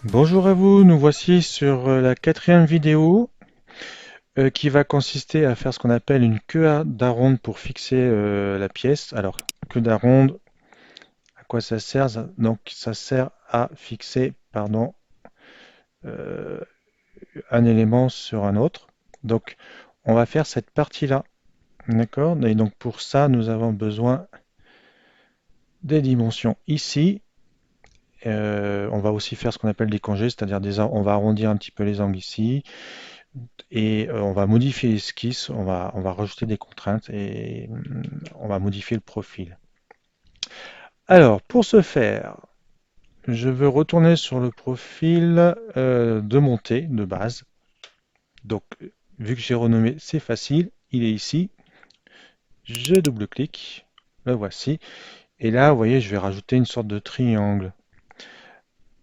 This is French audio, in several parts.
Bonjour à vous, nous voici sur la quatrième vidéo qui va consister à faire ce qu'on appelle une queue d'aronde pour fixer la pièce. Alors, queue d'aronde, à quoi ça sert? Donc, ça sert à fixer, pardon, euh, un élément sur un autre. Donc, on va faire cette partie-là, d'accord? Et donc, pour ça, nous avons besoin des dimensions ici. On va aussi faire ce qu'on appelle des congés, c'est-à-dire on va arrondir un petit peu les angles ici. Et on va modifier l'esquisse, on va rajouter des contraintes et on va modifier le profil. Alors, pour ce faire, je veux retourner sur le profil de montée de base. Donc, vu que j'ai renommé, c'est facile, il est ici. Je double-clique, le voici. Et là, vous voyez, je vais rajouter une sorte de triangle.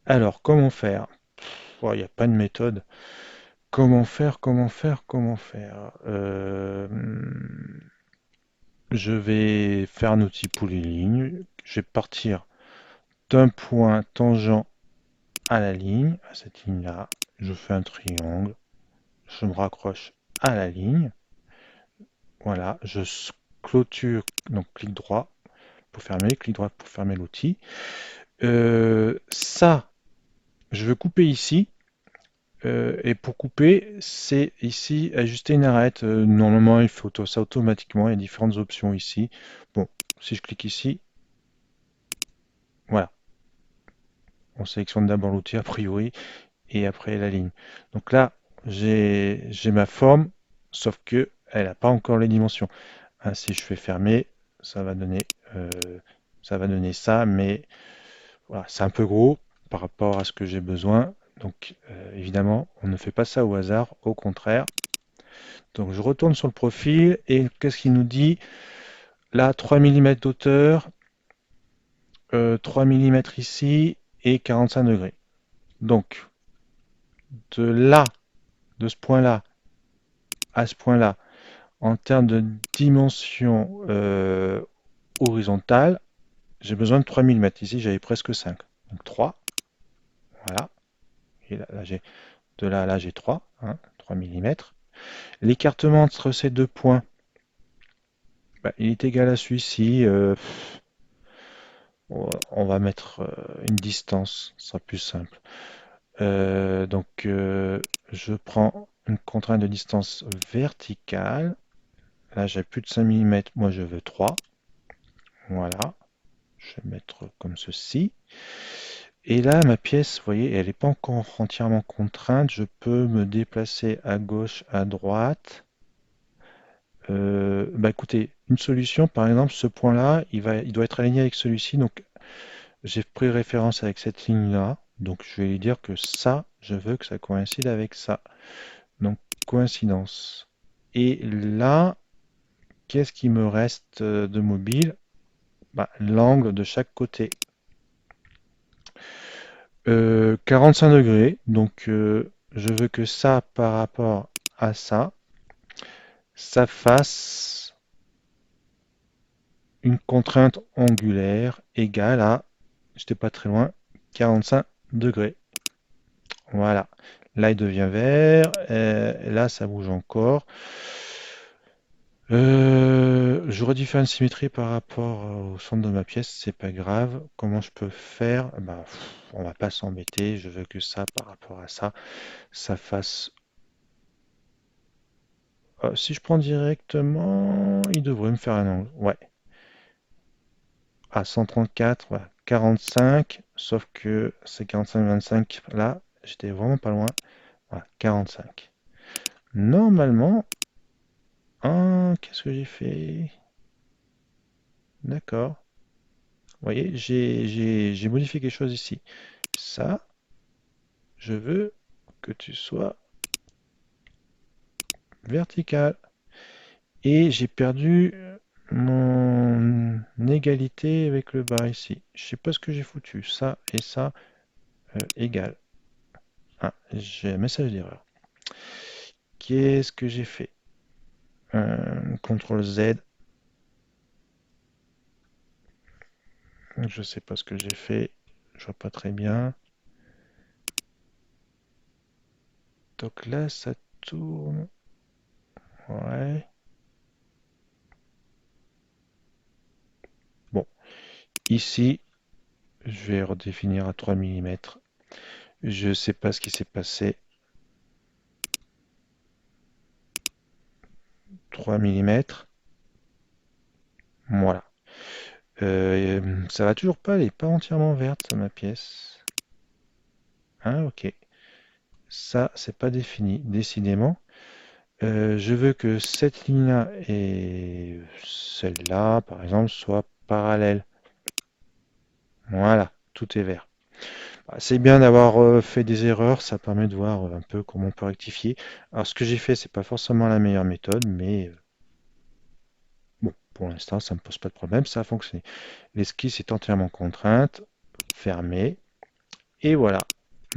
Alors, comment faire? Il n'y a pas de méthode. Comment faire, comment faire, comment faire? Je vais faire un outil polyligne. Je vais partir d'un point tangent à la ligne, à cette ligne-là. Je fais un triangle. Je me raccroche à la ligne. Voilà, clôture, donc clic droit pour fermer, clic droit pour fermer l'outil. Ça, je veux couper ici. Et pour couper, c'est ici ajuster une arête. Normalement, il faut ça automatiquement. Il y a différentes options ici. Bon, si je clique ici, voilà. On sélectionne d'abord l'outil a priori et après la ligne. Donc là, j'ai ma forme, sauf que elle n'a pas encore les dimensions. Hein, si je fais fermer, ça va donner, euh, ça va donner ça, mais voilà, c'est un peu gros par rapport à ce que j'ai besoin. Donc évidemment, on ne fait pas ça au hasard, au contraire. Donc je retourne sur le profil et qu'est-ce qu'il nous dit? Là, 3 mm d'auteur, 3 mm ici et 45 degrés. Donc de là, de ce point-là à ce point-là, en termes de dimension horizontale, j'ai besoin de 3 mm. Ici, j'avais presque 5. Donc 3, voilà. Et là, de là à là, j'ai 3, hein, 3 mm. L'écartement entre ces deux points, bah, il est égal à celui-ci. On va mettre une distance, ce sera plus simple. Donc, je prends une contrainte de distance verticale. Là, j'ai plus de 5 mm, moi je veux 3. Voilà. Je vais mettre comme ceci. Et là, ma pièce, vous voyez, elle n'est pas encore entièrement contrainte. Je peux me déplacer à gauche, à droite. Bah écoutez, une solution, par exemple, ce point-là, il doit être aligné avec celui-ci. Donc, j'ai pris référence avec cette ligne-là. Donc, je vais lui dire que ça, je veux que ça coïncide avec ça. Donc, coïncidence. Et là, qu'est-ce qui me reste de mobile? Bah, l'angle de chaque côté. 45 degrés, donc je veux que ça par rapport à ça, ça fasse une contrainte angulaire égale à, j'étais pas très loin, 45 degrés. Voilà. Là, il devient vert. Là, ça bouge encore. J'aurais dû faire une symétrie par rapport au centre de ma pièce, c'est pas grave. Comment je peux faire? Bah, on va pas s'embêter. Je veux que ça, par rapport à ça, ça fasse. Si je prends directement, il devrait me faire un angle. Ouais, à 134, ouais, 45, sauf que c'est 45-25 là, j'étais vraiment pas loin. Voilà, 45. Normalement, qu'est-ce que j'ai fait? D'accord. Vous voyez, j'ai modifié quelque chose ici. Ça, je veux que tu sois vertical. Et j'ai perdu mon égalité avec le bas ici. Je sais pas ce que j'ai foutu. Ça et ça égal. Ah, j'ai un message d'erreur. Qu'est-ce que j'ai fait? CTRL Z. Je sais pas ce que j'ai fait. Je vois pas très bien. Donc là, ça tourne. Ouais. Bon, ici, je vais redéfinir à 3 mm. Je sais pas ce qui s'est passé. 3 mm. Voilà. Ça va toujours pas, elle est pas entièrement verte, ma pièce. Hein, ok. Ça, c'est pas défini, décidément. Je veux que cette ligne-là et celle-là, par exemple, soient parallèles. Voilà, tout est vert. Bah, c'est bien d'avoir fait des erreurs, ça permet de voir un peu comment on peut rectifier. Alors, ce que j'ai fait, c'est pas forcément la meilleure méthode, mais bon, pour l'instant, ça me pose pas de problème, ça a fonctionné. L'esquisse est entièrement contrainte, fermée, et voilà,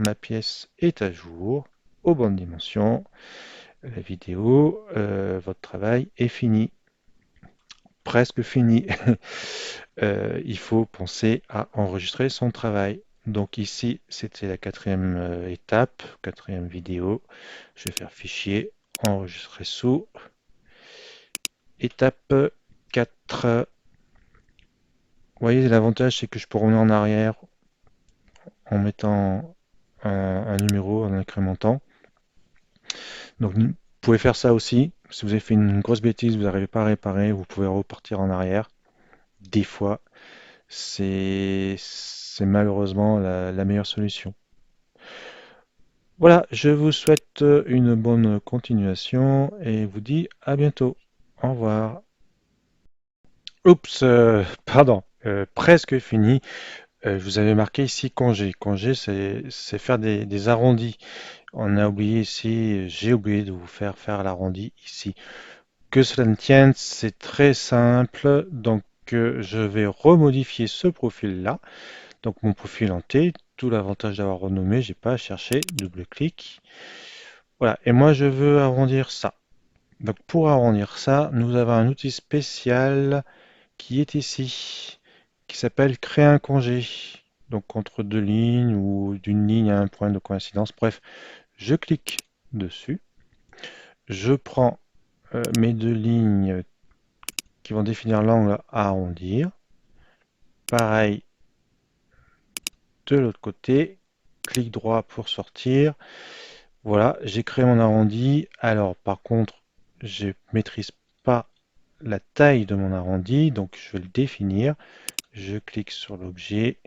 ma pièce est à jour, aux bonnes dimensions. La vidéo, votre travail est fini, presque fini. Il faut penser à enregistrer son travail. Donc ici, c'était la quatrième étape, quatrième vidéo. Je vais faire fichier, enregistrer sous. Étape 4. Vous voyez, l'avantage, c'est que je peux revenir en arrière en mettant un numéro, en incrémentant. Donc vous pouvez faire ça aussi. Si vous avez fait une grosse bêtise, vous n'arrivez pas à réparer, vous pouvez repartir en arrière. Des fois, c'est malheureusement la meilleure solution. Voilà, je vous souhaite une bonne continuation et vous dis à bientôt. Au revoir. Oups, pardon, presque fini. Je vous avais marqué ici congé. Congé, c'est faire des arrondis. On a oublié ici, j'ai oublié de vous faire l'arrondi ici. Que cela ne tienne, c'est très simple. Donc, je vais remodifier ce profil-là. Donc, mon profil en T, tout l'avantage d'avoir renommé, j'ai pas à chercher, double-clic. Voilà, et moi je veux arrondir ça. Donc, pour arrondir ça, nous avons un outil spécial qui est ici, qui s'appelle créer un congé. Donc, entre deux lignes ou d'une ligne à un point de coïncidence. Bref, je clique dessus. Je prends mes deux lignes qui vont définir l'angle à arrondir. Pareil de l'autre côté, clic droit pour sortir. Voilà, j'ai créé mon arrondi. Alors par contre, je ne maîtrise pas la taille de mon arrondi, donc je vais le définir. Je clique sur l'objet.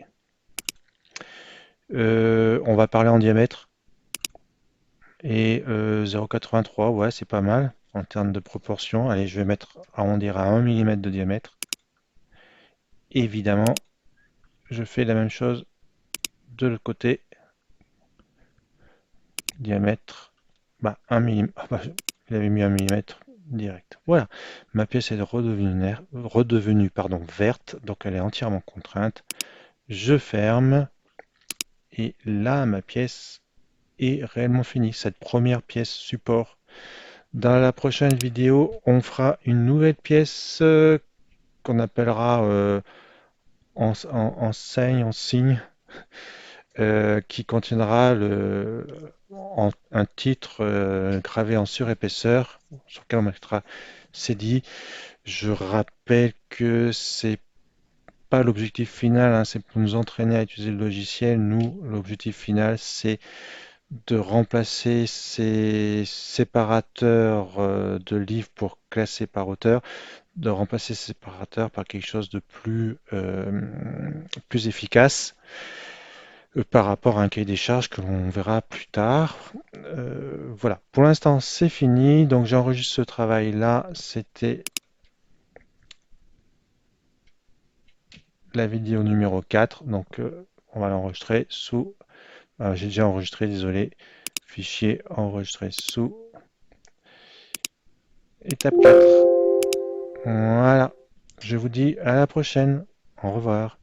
On va parler en diamètre. Et 0,83, ouais, c'est pas mal en termes de proportion. Allez, je vais mettre arrondir à 1 mm de diamètre. Évidemment, je fais la même chose de l'autre côté. Diamètre, bah 1 mm. Ah, bah, il avait mis 1 mm direct. Voilà, ma pièce est redevenue pardon, verte, donc elle est entièrement contrainte. Je ferme et là ma pièce est réellement finie. Cette première pièce support. Dans la prochaine vidéo, on fera une nouvelle pièce qu'on appellera en signe, qui contiendra un titre gravé en surépaisseur, sur lequel on mettra c'est dit. Je rappelle que c'est pas l'objectif final, hein, c'est pour nous entraîner à utiliser le logiciel. Nous, l'objectif final, c'est de remplacer ces séparateurs de livres pour classer par auteur, de remplacer ces séparateurs par quelque chose de plus efficace par rapport à un cahier des charges que l'on verra plus tard. Voilà, pour l'instant c'est fini, donc j'enregistre ce travail-là, c'était la vidéo numéro 4, donc on va l'enregistrer sous, j'ai déjà enregistré, désolé, fichier enregistré sous, étape 4. Voilà, je vous dis à la prochaine, au revoir.